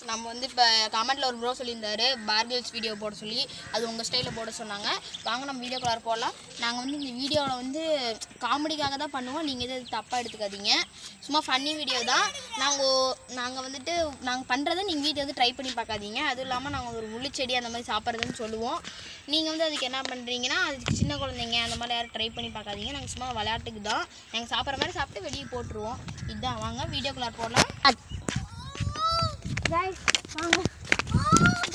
நம்ம வந்து இப்போ கமெண்ட்டில் ஒரு ப்ரோ சொல்லியிருந்தாரு பார்கில்ஸ் வீடியோ போட சொல்லி, அது உங்கள் ஸ்டைலில் போட சொன்னாங்க. வாங்க நம்ம வீடியோக்குள்ளார போடலாம். நாங்கள் வந்து இந்த வீடியோவில் வந்து காமெடிக்காக தான் பண்ணுவோம், நீங்கள் எது தப்பாக எடுத்துக்காதீங்க. சும்மா ஃபன்னி வீடியோ தான். நாங்கள் வந்துட்டு நாங்கள் பண்ணுறதை நீங்கள் வீட்டில் வந்து ட்ரை பண்ணி பார்க்காதீங்க. அதுவும் இல்லாமல் நாங்கள் ஒரு முள்ளுச்செடி அந்த மாதிரி சாப்பிட்றதுன்னு சொல்லுவோம். நீங்கள் வந்து அதுக்கு என்ன பண்ணுறீங்கன்னா, அதுக்கு சின்ன குழந்தைங்க அந்த மாதிரி யாரும் ட்ரை பண்ணி பார்க்காதீங்க. நாங்கள் சும்மா விளையாட்டுக்கு தான், நாங்கள் சாப்பிட்ற மாதிரி சாப்பிட்டு வெளியே போட்டுருவோம். இதுதான். வாங்க வீடியோக்குள்ளார போடலாம். गाइस வாங்க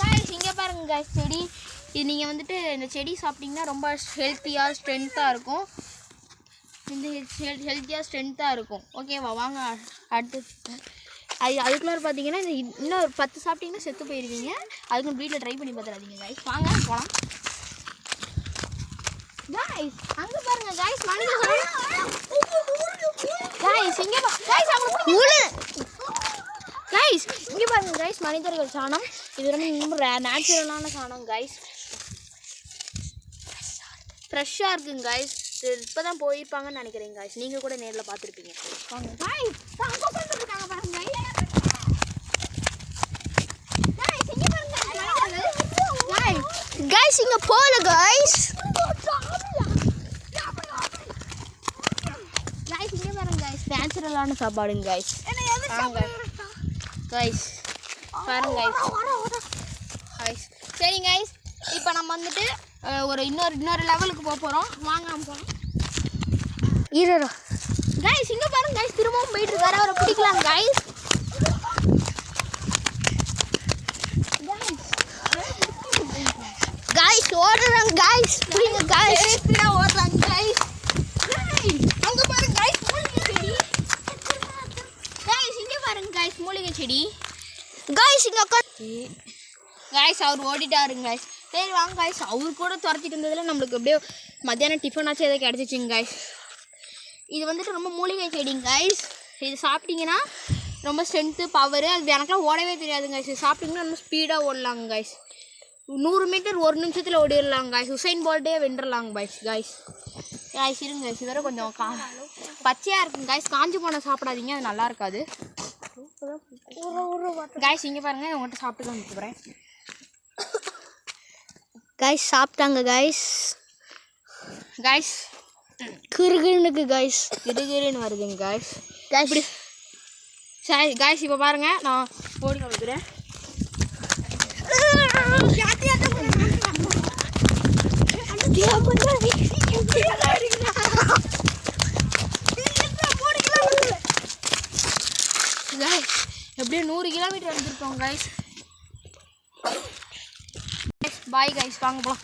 गाइस இங்க பாருங்க गाइस செடி. இது நீங்க வந்துட்டு இந்த செடி சாப்பிட்டீங்கன்னா ரொம்ப ஹெல்த்தியா ஸ்ட்ரெngthா இருக்கும். இந்த ஹெல்த்தியா ஸ்ட்ரெngthா இருக்கும். ஓகேவா? வாங்க அடுத்து அதுக்குள்ள பாத்தீங்கன்னா இன்னும் ஒரு 10 சாப்பிட்டீங்கன்னா செத்து போயிருவீங்க. அதுக்கு வீட்ல ட்ரை பண்ணி பார்த்துறாதீங்க गाइस. வாங்க போலாம். गाइस அங்க பாருங்க गाइस மனிதர்கள். गाइस இங்க गाइस அவங்க மூளை गाइस இங்க பாருங்க गाइस மனிதர்கள் சாணம். இது ரொம்ப நேச்சுரலான சாணம் गाइस. ஃப்ரெஷ்ஷா இருக்குங்க गाइस. இப்பதான் போயிருப்பாங்கன்னு நினைக்கிறேன் गाइस. நீங்க கூட நேர்ல பாத்துருப்பீங்க. வாங்க गाइस அங்க உட்கார்ந்து இருக்காங்க பாருங்க गाइस. இங்க பாருங்க गाइस. गाइस இங்க போல गाइस. गाइस இங்க பாருங்க गाइस நேச்சுரலான சாப்பாடுங்க गाइस. வாங்க गाइस பாருங்க गाइस. சரி गाइस, இப்போ நம்ம வந்துட்டு ஒரு இன்னொரு லெவலுக்கு போறோம். வாங்க போறோம். இருடா गाइस இங்க பாருங்க गाइस திரும்பவும் போயிட்டு இருக்காரு. அவரை பிடிக்கலாம் गाइस. गाइस ஓடுறாங்க गाइस. புடிங்க गाइस. ஸ்பீடா ஓடுறாங்க गाइस. அங்க பாருங்க गाइस மூலிகை செடி. गाइस இங்க பாருங்க गाइस மூலிகை செடி. गाइस இங்க गाइस அவர் ஓடிட்டாருங்க गाइस. சரி வாங்க गाइस, அவர் கூட துரத்திட்டு இருந்ததுல நம்மளுக்கு அப்படியே மத்தியானம் டிஃபன் ஆச்சு எதை கிடச்சிச்சிங்க गाइस. இது வந்துட்டு ரொம்ப மூலிகை செடிங்க गाइस. இது சாப்பிட்டீங்கன்னா ரொம்ப ஸ்ட்ரென்த்து பவர். அது எனக்குலாம் ஓடவே தெரியாதுங்க गाइस. இது சாப்பிட்டிங்கன்னா ரொம்ப ஸ்பீடாக ஓடலாங்க गाइस. 100 மீட்டர் 1 நிமிஷத்தில் ஓடிடலாங்க गाइस. உசைன் போல்ட்டே வென்றலாங்க गाइस. गाइस இருங்க गाइस, இது வரை கொஞ்சம் பச்சையாக இருக்குங்க गाइस. காஞ்சி போன சாப்பிடாதீங்க, அது நல்லா இருக்காது गाइस. இங்கே பாருங்கள், உங்கள்கிட்ட சாப்பிட்டு தான் போகிறேன் गाइस. சாப்பிட்டாங்க गाइस. गाइस கிருகிருனுக்கு गाइस கிருகிருன்னு வருதுங்க गाइस. இப்படி சரி गाइस, இப்போ பாருங்கள் நான் ஓடி வந்துக்கிறேன். எப்படியும் 100 கிலோமீட்டர் வந்துருக்கோம் गाइस. பாய் गाइस, வாங்க போகலாம்.